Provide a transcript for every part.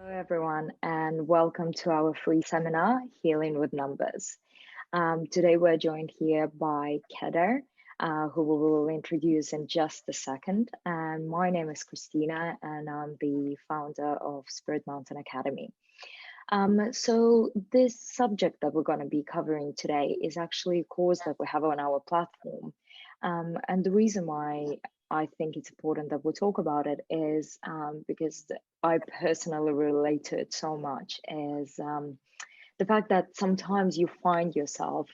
Hello, everyone, and welcome to our free seminar, Healing with Numbers. Today, we're joined here by Keadar, who we will introduce in just a second. And my name is Christina, and I'm the founder of Spirit Mountain Academy. So this subject that we're going to be covering today is actually a course that we have on our platform. And the reason why I think it's important that we talk about it is because I personally relate to it so much, is the fact that sometimes you find yourself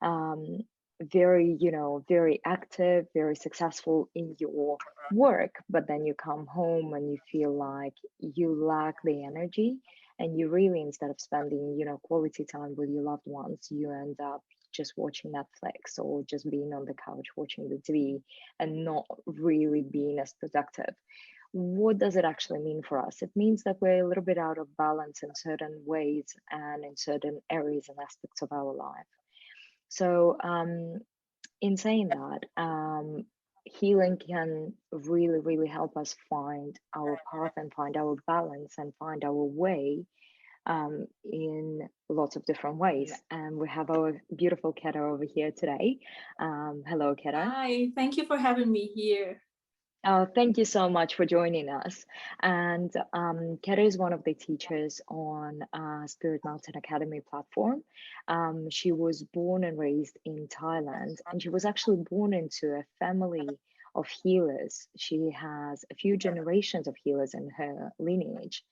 um, very active, very successful in your work, but then you come home and you feel like you lack the energy, and you really, instead of spending, quality time with your loved ones, you end up just watching Netflix or just being on the couch watching the TV and not really being as productive. What does it actually mean for us? It means that we're a little bit out of balance in certain ways and in certain areas and aspects of our life. So, in saying that, healing can really, really help us find our path and find our balance and find our way in lots of different ways. And we have our beautiful Keadar over here today. Hello, Keadar. Hi, thank you for having me here. Thank you so much for joining us. And Keadar is one of the teachers on Spirit Mountain Academy platform. She was born and raised in Thailand, and she was actually born into a family of healers. She has a few generations of healers in her lineage.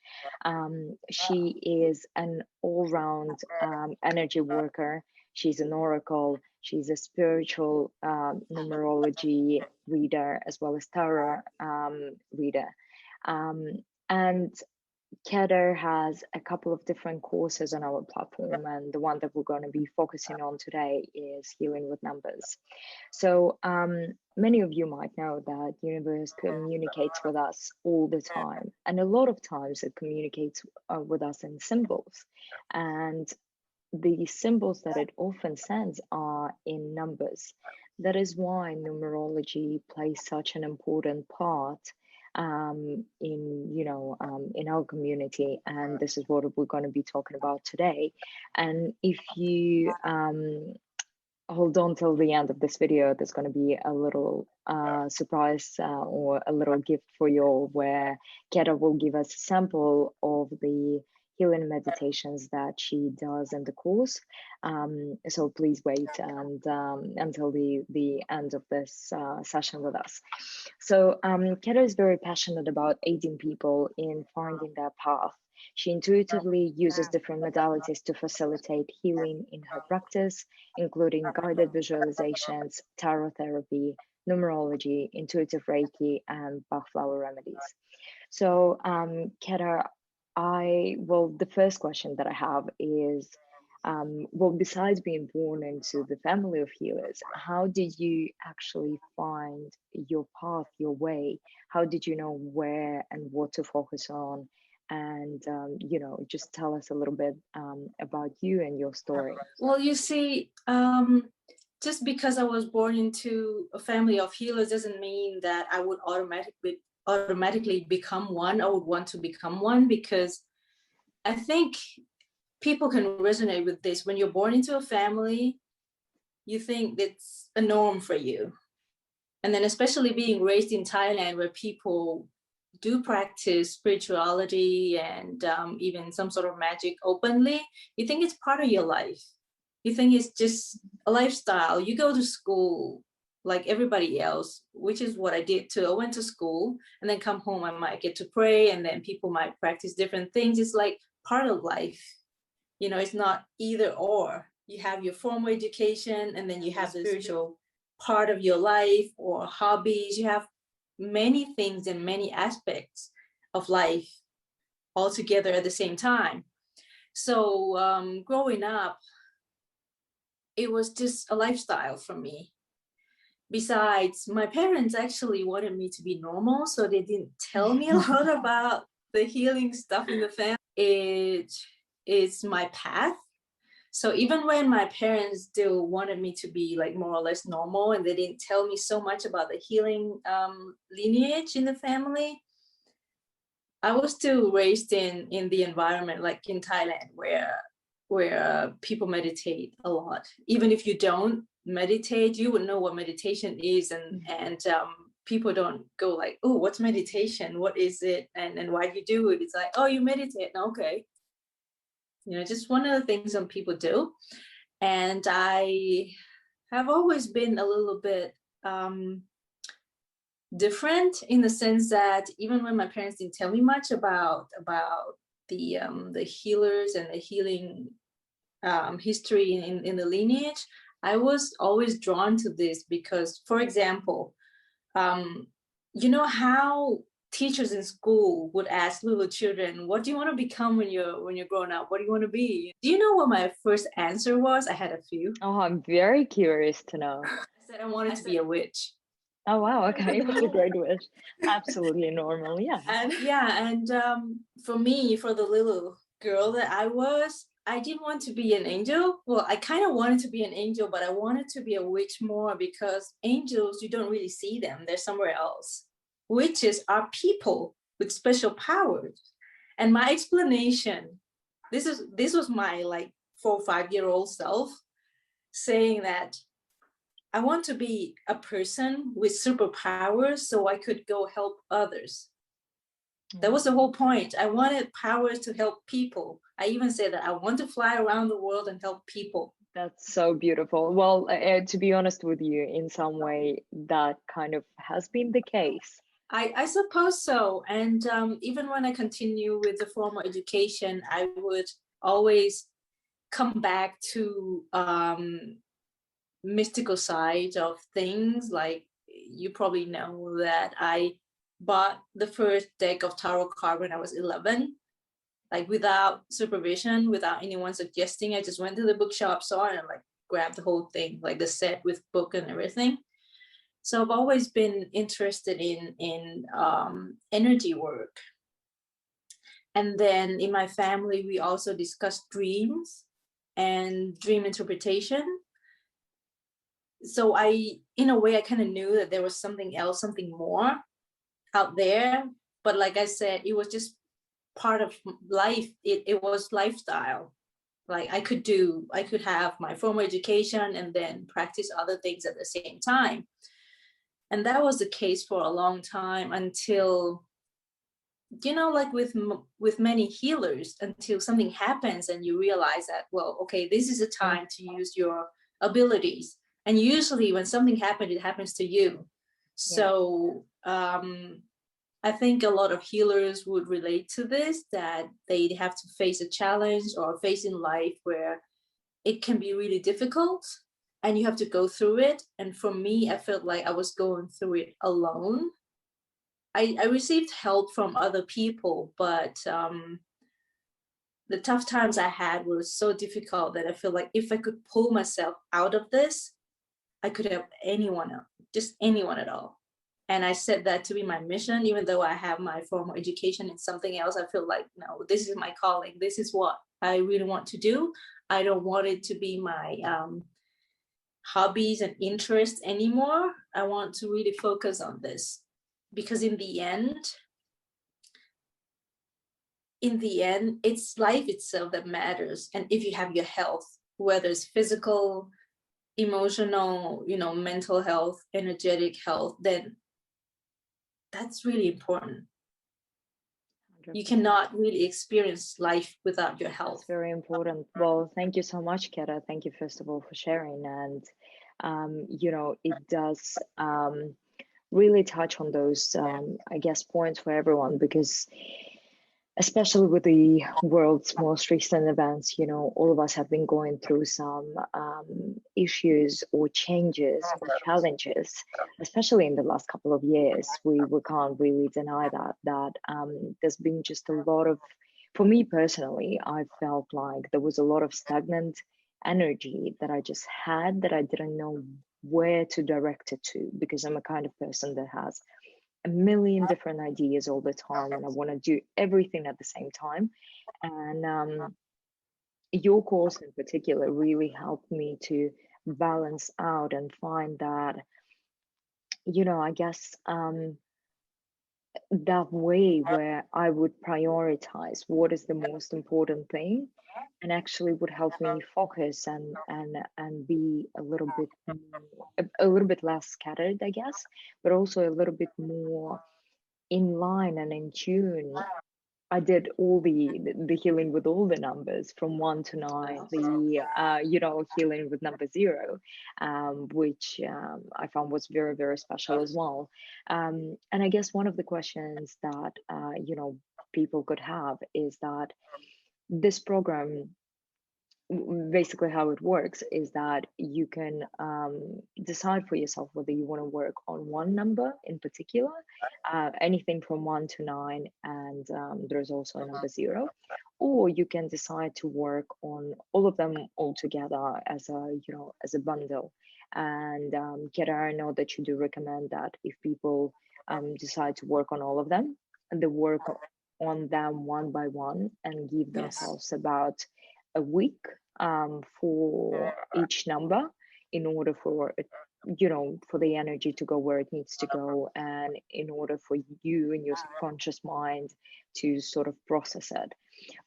She is an all-round energy worker. She's an oracle. She's a spiritual numerology reader as well as tarot reader. And Keadar has a couple of different courses on our platform, and the one that we're going to be focusing on today is Healing with Numbers. So many of you might know that universe communicates with us all the time, and a lot of times it communicates with us in symbols. And the symbols that it often sends are in numbers. That is why numerology plays such an important part in our community, and this is what we're going to be talking about today. And if you hold on till the end of this video, there's going to be a little surprise or a little gift for you all, where Keadar will give us a sample of the healing meditations that she does in the course. So please wait and until the end of this session with us. So Keadar is very passionate about aiding people in finding their path. She intuitively uses different modalities to facilitate healing in her practice, including guided visualizations, tarot therapy, numerology, intuitive Reiki, and Bach flower remedies. So, Keadar, the first question that I have is, besides being born into the family of healers, how did you actually find your path, your way? How did you know where and what to focus on? And, just tell us a little bit about you and your story. Well, you see, just because I was born into a family of healers doesn't mean that I would automatically become one. I would want to become one, because I think people can resonate with this. When you're born into a family, you think it's a norm for you. And then especially being raised in Thailand, where people do practice spirituality and even some sort of magic openly, you think it's part of your life. You think it's just a lifestyle. You go to school like everybody else, which is what I did too. I went to school and then come home, I might get to pray, and then people might practice different things. It's like part of life. It's not either or. You have your formal education, and then you have the spiritual part of your life or hobbies. You have many things and many aspects of life all together at the same time. So growing up, it was just a lifestyle for me. Besides, my parents actually wanted me to be normal, so they didn't tell me a lot about the healing stuff in the family. It is my path. So even when my parents still wanted me to be like more or less normal, and they didn't tell me so much about the healing lineage in the family, I was still raised in the environment, like in Thailand, where people meditate a lot. Even if you don't meditate, you would know what meditation is, and people don't go like, oh, what's meditation? What is it? And why do you do it? It's like, oh, you meditate. Okay. Just one of the things some people do. And I have always been a little bit different, in the sense that even when my parents didn't tell me much about the healers and the healing history in the lineage, I was always drawn to this because, for example, you know how teachers in school would ask little children, what do you want to become when you're grown up? What do you want to be? Do you know what my first answer was? I had a few. Oh, I'm very curious to know. I said I wanted to be a witch. Oh, wow. Okay. That's a great wish. Absolutely normal. Yeah. And for me, for the little girl that I was, I didn't want to be an angel. Well, I kind of wanted to be an angel, but I wanted to be a witch more, because angels, you don't really see them. They're somewhere else. Witches are people with special powers. And my explanation, this was my like 4 or 5-year-old self saying that I want to be a person with superpowers so I could go help others. That was the whole point. I wanted powers to help people. I even said that I want to fly around the world and help people. That's so beautiful. Well, to be honest with you, in some way, that kind of has been the case. I suppose so. And even when I continue with the formal education, I would always come back to mystical side of things. Like, you probably know that I bought the first deck of tarot card when I was 11, like without supervision, without anyone suggesting. I just went to the bookshop, saw it, and like grabbed the whole thing, like the set with book and everything. So I've always been interested in energy work. And then in my family, we also discussed dreams and dream interpretation. So in a way, I kind of knew that there was something else, something more out there. But like I said, it was just part of life. It was lifestyle. Like I could have my formal education and then practice other things at the same time. And that was the case for a long time, until, like with many healers, until something happens and you realize that, well, okay, this is a time to use your abilities. And usually when something happens, it happens to you. So I think a lot of healers would relate to this, that they have to face a challenge or face in life where it can be really difficult and you have to go through it. And for me, I felt like I was going through it alone. I received help from other people, but the tough times I had were so difficult that I feel like if I could pull myself out of this, I could help anyone else, just anyone at all. And I said that to be my mission, even though I have my formal education in something else. I feel like, no, this is my calling. This is what I really want to do. I don't want it to be my hobbies and interests anymore. I want to really focus on this, because in the end, it's life itself that matters. And if you have your health, whether it's physical, emotional, mental health, energetic health, then that's really important. 100%. You cannot really experience life without your health. It's very important. Well, thank you so much, Keadar. Thank you, first of all, for sharing. And, it does really touch on those, I guess, points for everyone, because especially with the world's most recent events, all of us have been going through some issues or changes or challenges, especially in the last couple of years. We can't really deny that there's been just a lot of, for me personally, I felt like there was a lot of stagnant energy that I just had, that I didn't know where to direct it to, because I'm a kind of person that has a million different ideas all the time, and I want to do everything at the same time. And your course in particular really helped me to balance out and find that, I guess that way where I would prioritize what is the most important thing, and actually would help me focus and be a little bit more, a little bit less scattered, I guess, but also a little bit more in line and in tune. I did all the healing with all the numbers from 1 to 9, the healing with number 0, which I found was very, very special as well. And I guess one of the questions that people could have is that this program, basically how it works is that you can decide for yourself whether you want to work on one number in particular, anything from 1 to 9, and there's also a number 0, or you can decide to work on all of them all together as a bundle. And Keadar, I know that you do recommend that if people decide to work on all of them, and they work on them one by one and give themselves about a week for each number in order for for the energy to go where it needs to go, and in order for you and your subconscious mind to sort of process it.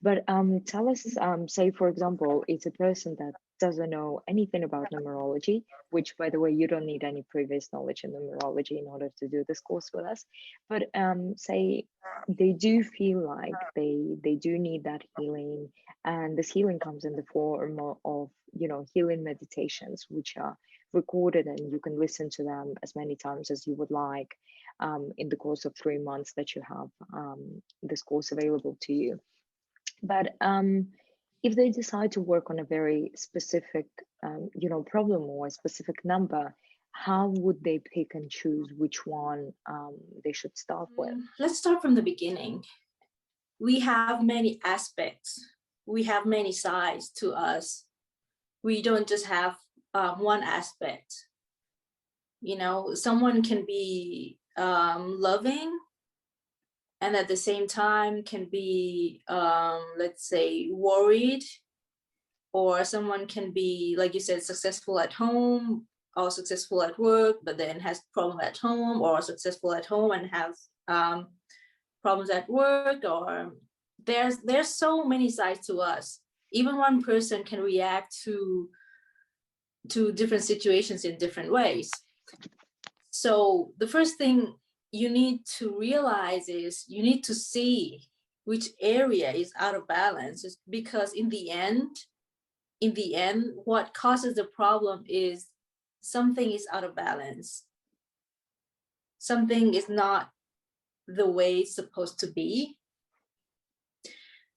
But tell us, say for example, it's a person that doesn't know anything about numerology, which by the way, you don't need any previous knowledge in numerology in order to do this course with us. But say they do feel like they do need that healing, and this healing comes in the form of healing meditations, which are recorded, and you can listen to them as many times as you would like in the course of 3 months that you have this course available to you. But if they decide to work on a very specific, problem or a specific number, how would they pick and choose which one they should start with? Let's start from the beginning. We have many aspects. We have many sides to us. We don't just have one aspect. Someone can be loving, and at the same time can be, let's say, worried, or someone can be, like you said, successful at home or successful at work, but then has problem at home, or successful at home and has problems at work. Or there's so many sides to us. Even one person can react to different situations in different ways. So the first thing you need to realize is you need to see which area is out of balance, because in the end, what causes the problem is something is out of balance. Something is not the way it's supposed to be.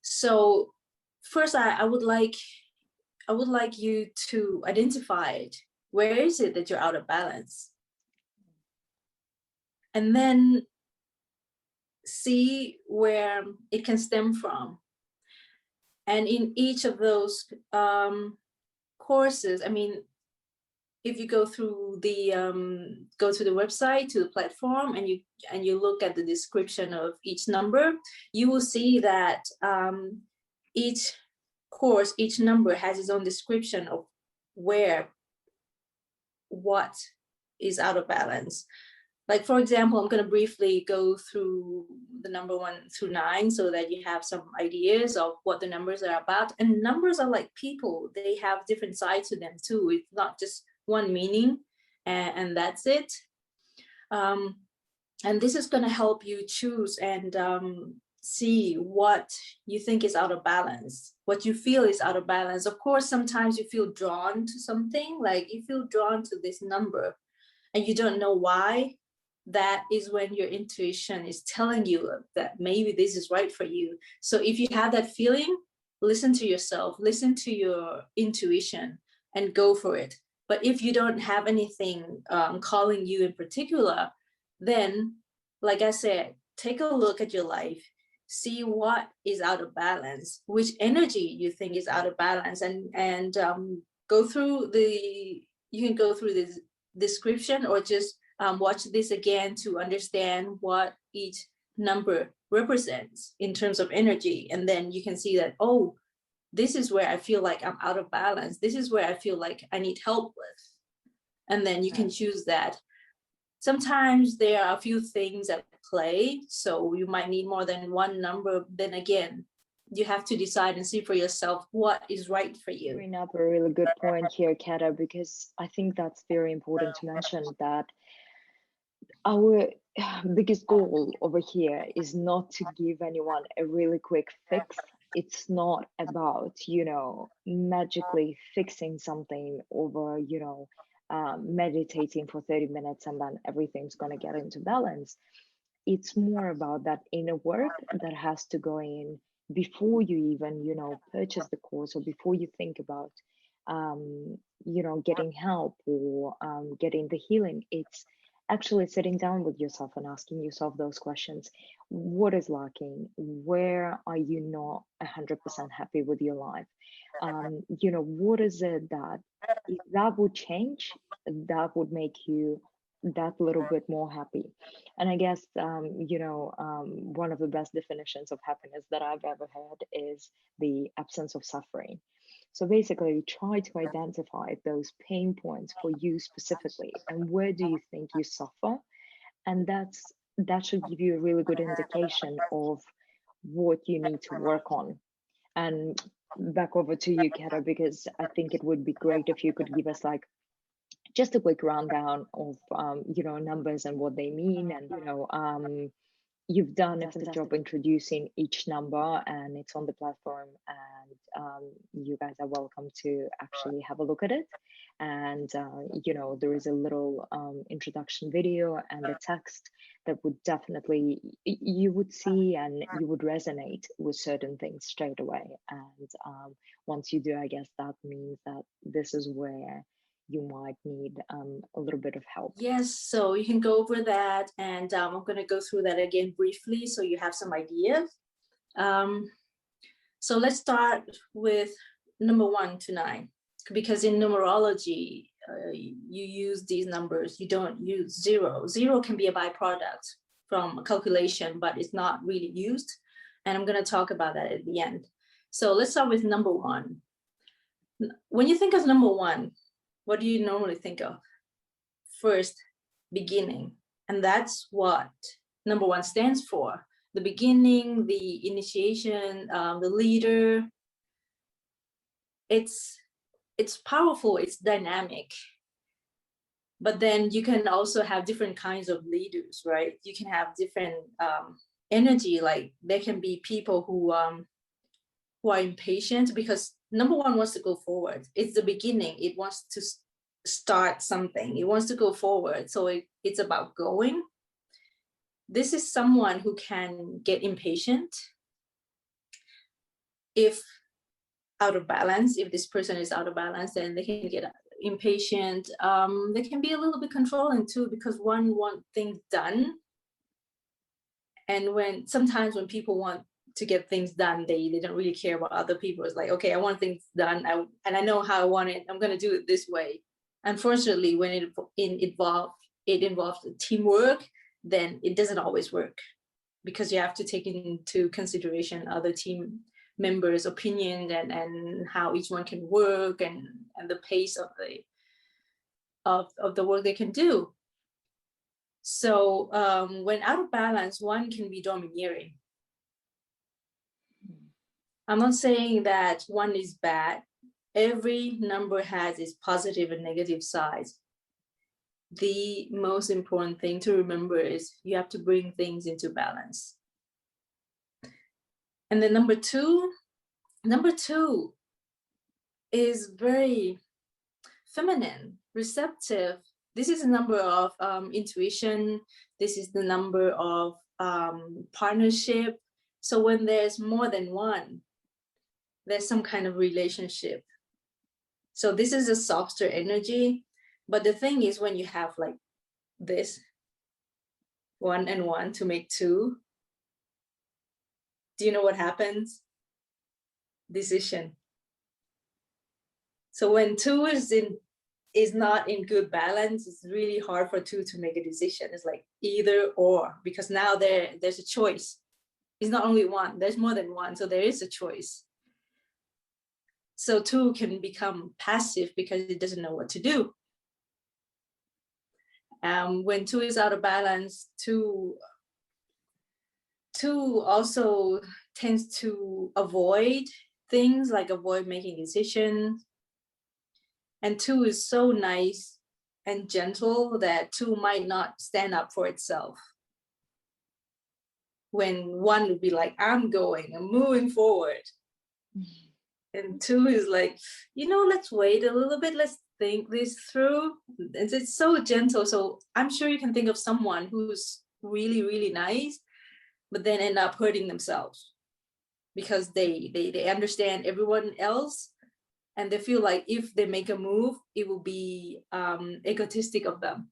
So first, I would like you to identify it. Where is it that you're out of balance? And then see where it can stem from. And in each of those courses, I mean, if you go through the website, to the platform, and you look at the description of each number, you will see that each course, each number has its own description of what is out of balance. Like, for example, I'm going to briefly go through the number 1 through 9 so that you have some ideas of what the numbers are about. And numbers are like people. They have different sides to them too. It's not just one meaning and that's it. And this is going to help you choose and see what you think is out of balance, what you feel is out of balance. Of course, sometimes you feel drawn to something, like you feel drawn to this number and you don't know why. That is when your intuition is telling you that maybe this is right for you. So if you have that feeling, listen to yourself, listen to your intuition and go for it. But if you don't have anything calling you in particular, then, like I said, take a look at your life, see what is out of balance, which energy you think is out of balance, and go through you can go through this description, or just watch this again to understand what each number represents in terms of energy. And then you can see that, oh, this is where I feel like I'm out of balance. This is where I feel like I need help with. And then you can choose that. Sometimes there are a few things that play. So you might need more than one number. Then again, you have to decide and see for yourself what is right for you. Bring up a really good point here, Keadar, because I think that's very important to mention, that our biggest goal over here is not to give anyone a really quick fix. It's not about, magically fixing something over, meditating for 30 minutes and then everything's going to get into balance. It's more about that inner work that has to go in before you even, purchase the course, or before you think about, getting help or getting the healing. It's actually sitting down with yourself and asking yourself those questions. What is lacking? Where are you not 100% happy with your life? What is it that, if that would change, that would make you that little bit more happy? And I guess, one of the best definitions of happiness that I've ever heard is the absence of suffering. So basically, try to identify those pain points for you specifically, and where do you think you suffer? And that should give you a really good indication of what you need to work on. And back over to you, Keadar, because I think it would be great if you could give us like just a quick rundown of numbers and what they mean, and you've done a fantastic job introducing each number, and it's on the platform, and you guys are welcome to actually have a look at it. And there is a little introduction video and a text that would definitely, you would see and you would resonate with certain things straight away. And once you do, I guess that means that this is where you might need a little bit of help. Yes, so you can go over that, and I'm going to go through that again briefly so you have some ideas. So let's start with number 1 to 9, because in numerology, you use these numbers. You don't use 0. 0 can be a byproduct from a calculation, but it's not really used. And I'm going to talk about that at the end. So let's start with number 1. When you think of number 1, what do you normally think of? First, beginning. And that's what number 1 stands for. The beginning, the initiation, the leader. It's powerful, it's dynamic. But then you can also have different kinds of leaders, right? You can have different energy. Like there can be people who are impatient, because number 1 wants to go forward. It's the beginning. It wants to start something. It wants to go forward. So it's about going. This is someone who can get impatient if out of balance. If this person is out of balance, then they can get impatient. They can be a little bit controlling too, because one wants things done. And sometimes when people want to get things done, they don't really care about other people. It's like, okay, I want things done, and I know how I want it. I'm going to do it this way. Unfortunately, when it involves teamwork, then it doesn't always work, because you have to take into consideration other team members' opinion and how each one can work, and the pace of the work they can do. So when out of balance, one can be domineering. I'm not saying that one is bad. Every number has its positive and negative sides. The most important thing to remember is you have to bring things into balance. And then number two is very feminine, receptive. This is a number of intuition. This is the number of partnership. So when there's more than one, there's some kind of relationship. So this is a softer energy. But the thing is, when you have like this 1 and 1 to make 2, do you know what happens? Decision. So when 2 is not in good balance, it's really hard for 2 to make a decision. It's like either or, because now there's a choice. It's not only one, there's more than one, so there is a choice. So 2 can become passive because it doesn't know what to do. When 2 is out of balance, 2 2 also tends to avoid things, like avoid making decisions. And 2 is so nice and gentle that 2 might not stand up for itself. When 1 would be like, I'm moving forward. And 2 is like, let's wait a little bit. Let's think this through. It's so gentle. So I'm sure you can think of someone who's really, really nice, but then end up hurting themselves because they understand everyone else, and they feel like if they make a move, it will be egotistic of them.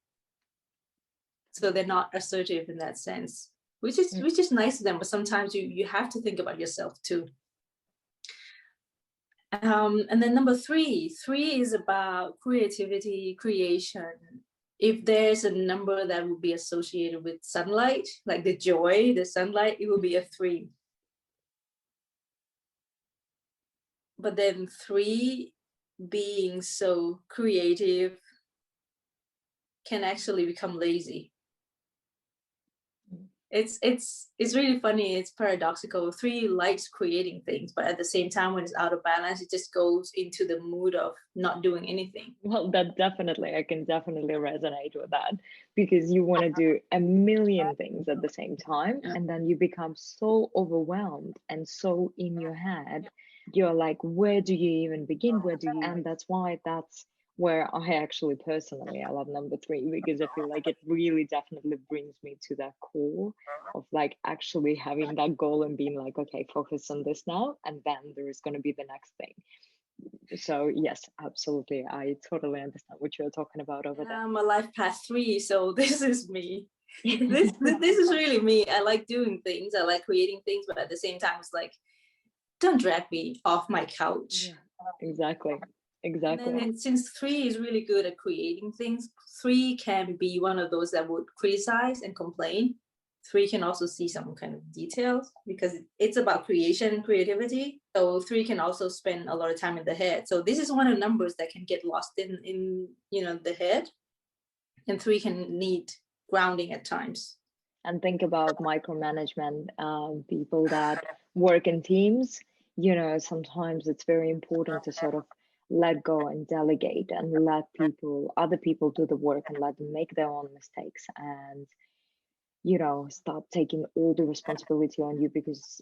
So they're not assertive in that sense, which is nice to them. But sometimes you have to think about yourself too. And then number 3 is about creativity, creation. If there's a number that would be associated with sunlight, like the joy, the sunlight, it will be a 3. But then 3 being so creative can actually become lazy. It's really funny. It's paradoxical. 3 likes creating things, but at the same time, when it's out of balance, it just goes into the mood of not doing anything. Well, I can definitely resonate with that, because you want to do a million things at the same time, and then you become so overwhelmed and so in your head. You're like, where do you even begin? And that's where I actually personally, I love number 3, because I feel like it really definitely brings me to that core of like actually having that goal and being like, okay, focus on this now, and then there is going to be the next thing. So yes, absolutely, I totally understand what you're talking about over there. I'm a life path 3, so this is me. this is really me. I like doing things, I like creating things, but at the same time, it's like, don't drag me off my couch. Exactly. And since 3 is really good at creating things, 3 can be one of those that would criticize and complain. 3 can also see some kind of details because it's about creation and creativity. So 3 can also spend a lot of time in the head. So this is one of the numbers that can get lost in the head, and 3 can need grounding at times. And think about micromanagement, people that work in teams. Sometimes it's very important to sort of let go and delegate and let other people do the work and let them make their own mistakes, and stop taking all the responsibility on you, because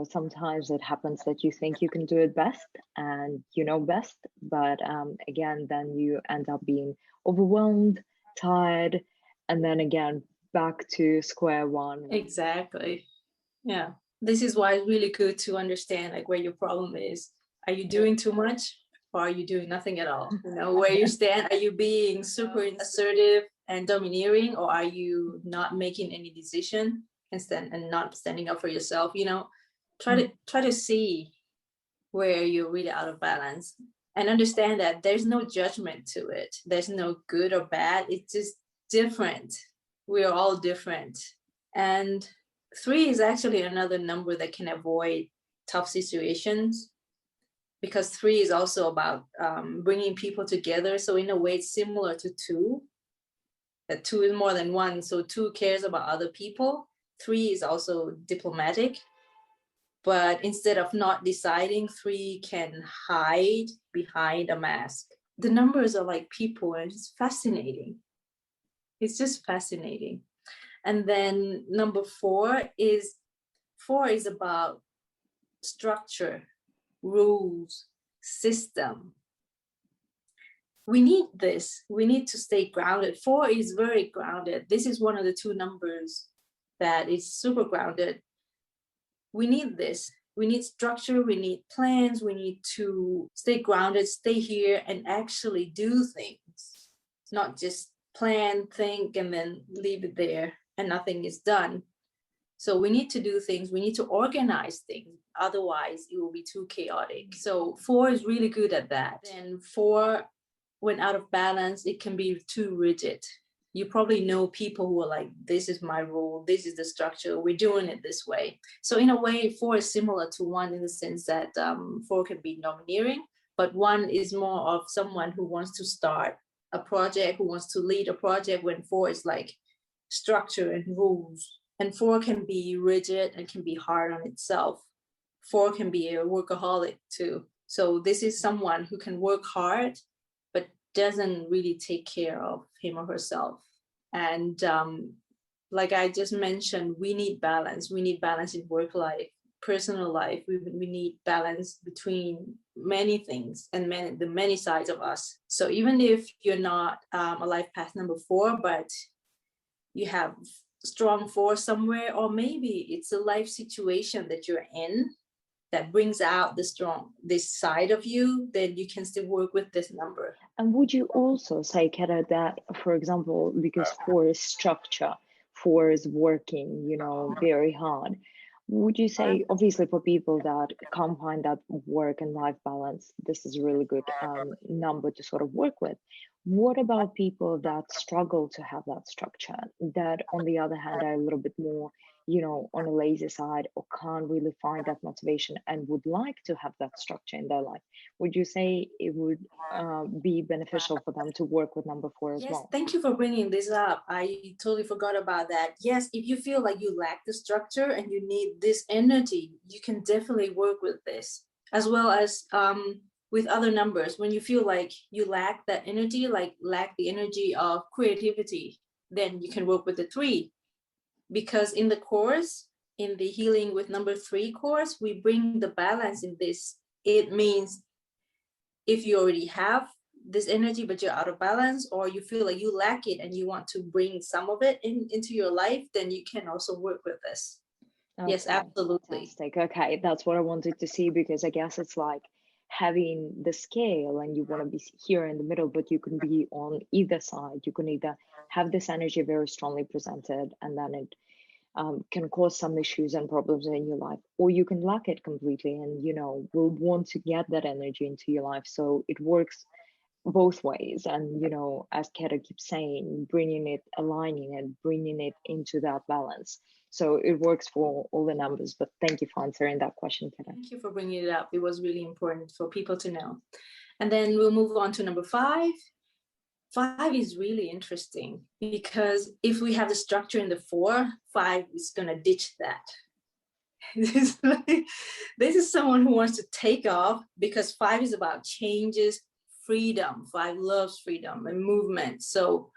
sometimes it happens that you think you can do it best and best, but again, then you end up being overwhelmed, tired, and then again back to square one. Exactly. Yeah, this is why it's really good to understand like where your problem is. Are you doing too much, or are you doing nothing at all? Where you stand. Are you being super assertive and domineering, or are you not making any decision and not standing up for yourself? Try to see where you're really out of balance, and understand that there's no judgment to it. There's no good or bad. It's just different. We're all different. And 3 is actually another number that can avoid tough situations, because 3 is also about bringing people together. So in a way, it's similar to 2. That 2 is more than 1. So 2 cares about other people. 3 is also diplomatic. But instead of not deciding, 3 can hide behind a mask. The numbers are like people, and it's fascinating. It's just fascinating. And then number 4 is about structure, rules, system. We need this. We need to stay grounded. 4 is very grounded. This is one of the 2 numbers that is super grounded. We need this. We need structure. We need plans. We need to stay grounded, stay here, and actually do things. Not just plan, think, and then leave it there and nothing is done. So we need to do things. We need to organize things. Otherwise, it will be too chaotic. So 4 is really good at that. And 4, when out of balance, it can be too rigid. You probably know people who are like, this is my rule, this is the structure, we're doing it this way. So in a way, 4 is similar to 1 in the sense that 4 can be domineering, but 1 is more of someone who wants to start a project, who wants to lead a project, when 4 is like structure and rules. And 4 can be rigid and can be hard on itself. 4 can be a workaholic too. So this is someone who can work hard, but doesn't really take care of him or herself. And like I just mentioned, we need balance. We need balance in work life, personal life. We need balance between many things and the many sides of us. So even if you're not a life path number 4, but you have strong 4 somewhere, or maybe it's a life situation that you're in that brings out this side of you, then you can still work with this number. And would you also say, Keadar, that, for example, because 4 is structure, 4 is working, very hard, would you say, obviously for people that can't find that work and life balance, this is a really good number to sort of work with. What about people that struggle to have that structure, that on the other hand are a little bit more, on a lazy side, or can't really find that motivation and would like to have that structure in their life? Would you say it would be beneficial for them to work with number 4 as well? Thank you for bringing this up. I totally forgot about that. Yes, if you feel like you lack the structure and you need this energy, you can definitely work with this, as well as with other numbers. When you feel like you lack that energy, like lack the energy of creativity, then you can work with the 3. Because in the course, in the Healing with Number 3 course, we bring the balance in this. It means if you already have this energy, but you're out of balance, or you feel like you lack it and you want to bring some of it into your life, then you can also work with this. Okay, yes, absolutely. Fantastic. Okay, that's what I wanted to see, because I guess it's like having the scale and you want to be here in the middle, but you can be on either side. You can either have this energy very strongly presented and then it can cause some issues and problems in your life, or you can lack it completely and will want to get that energy into your life. So it works both ways. And as Keadar keeps saying, aligning it, bringing it into that balance. So it works for all the numbers. But thank you for answering that question, Keadar. Thank you for bringing it up. It was really important for people to know. And then we'll move on to number 5. 5 is really interesting, because if we have the structure in the 4, 5 is going to ditch that. This is someone who wants to take off, because 5 is about changes, freedom. 5 loves freedom and movement. So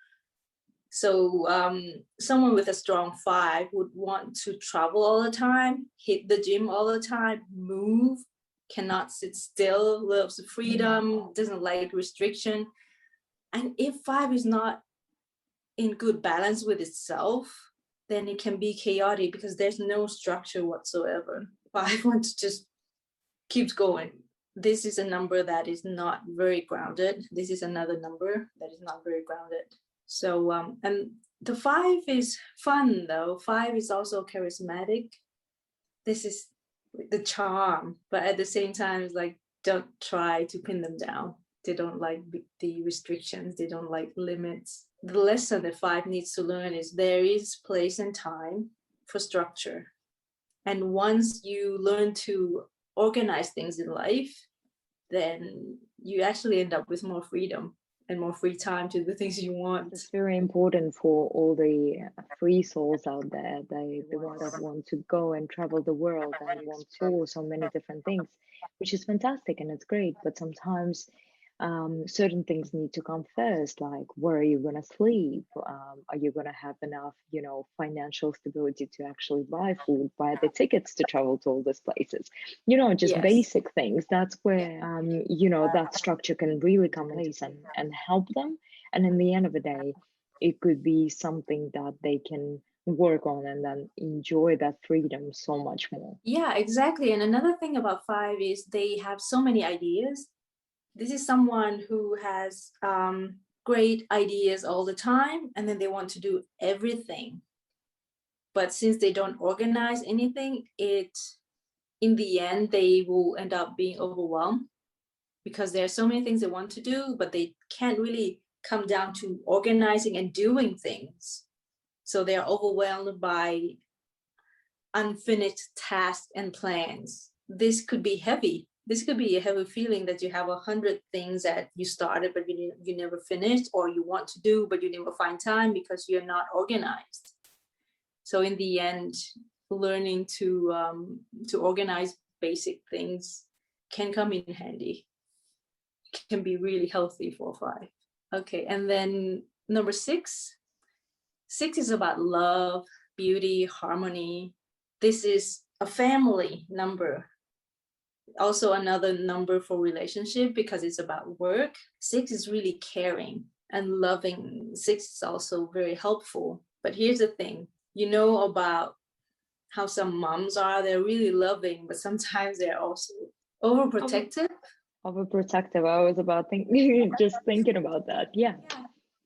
someone with a strong 5 would want to travel all the time, hit the gym all the time, move, cannot sit still, loves freedom, doesn't like restriction. And if 5 is not in good balance with itself, then it can be chaotic, because there's no structure whatsoever. 5 wants to just keeps going. This is a number that is not very grounded. This is another number that is not very grounded. So, and the 5 is fun though. 5 is also charismatic. This is the charm, but at the same time, it's like, don't try to pin them down. They don't like the restrictions. They don't like limits. The lesson that 5 needs to learn is there is place and time for structure. And once you learn to organize things in life, then you actually end up with more freedom and more free time to do the things you want. It's very important for all the free souls out there. The ones that want to go and travel the world and want to do so many different things, which is fantastic and it's great. But sometimes certain things need to come first, like where are you going to sleep? Are you going to have enough, financial stability to actually buy food, buy the tickets to travel to all these places? Just basic things. That's where, that structure can really come in place and help them. And in the end of the day, it could be something that they can work on and then enjoy that freedom so much more. Yeah, exactly. And another thing about 5 is they have so many ideas. This is someone who has great ideas all the time, and then they want to do everything. But since they don't organize anything, in the end, they will end up being overwhelmed, because there are so many things they want to do, but they can't really come down to organizing and doing things. So they are overwhelmed by unfinished tasks and plans. This could be heavy. This could be a heavy feeling that you have 100 things that you started, but you never finished, or you want to do, but you never find time because you're not organized. So in the end, learning to organize basic things can come in handy. It can be really healthy for 5. Okay, and then number 6. 6 is about love, beauty, harmony. This is a family number. Also another number for relationship because it's about work. 6 is really caring and loving. 6 is also very helpful. But here's the thing, you know about how some moms are, they're really loving, but sometimes they're also overprotective. Overprotective. I was about just thinking about that. Yeah.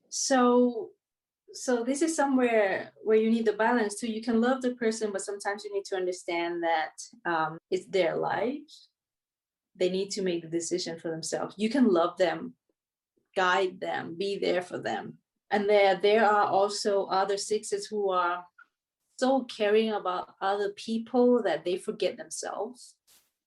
So this is somewhere where you need the balance too. You can love the person, but sometimes you need to understand that it's their life. They need to make the decision for themselves. You can love them, guide them, be there for them. And there are also other 6s who are so caring about other people that they forget themselves.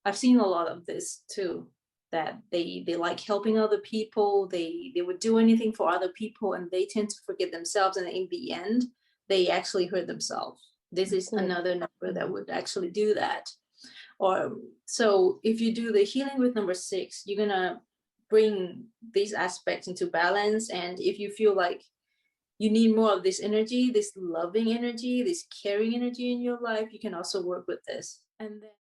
I've seen a lot of this too, that they like helping other people. They would do anything for other people, and they tend to forget themselves, and in the end they actually hurt themselves. This is another number that would actually do that. Or so if you do the healing with number 6, you're gonna bring these aspects into balance. And if you feel like you need more of this energy, this loving energy, this caring energy in your life, you can also work with this. And then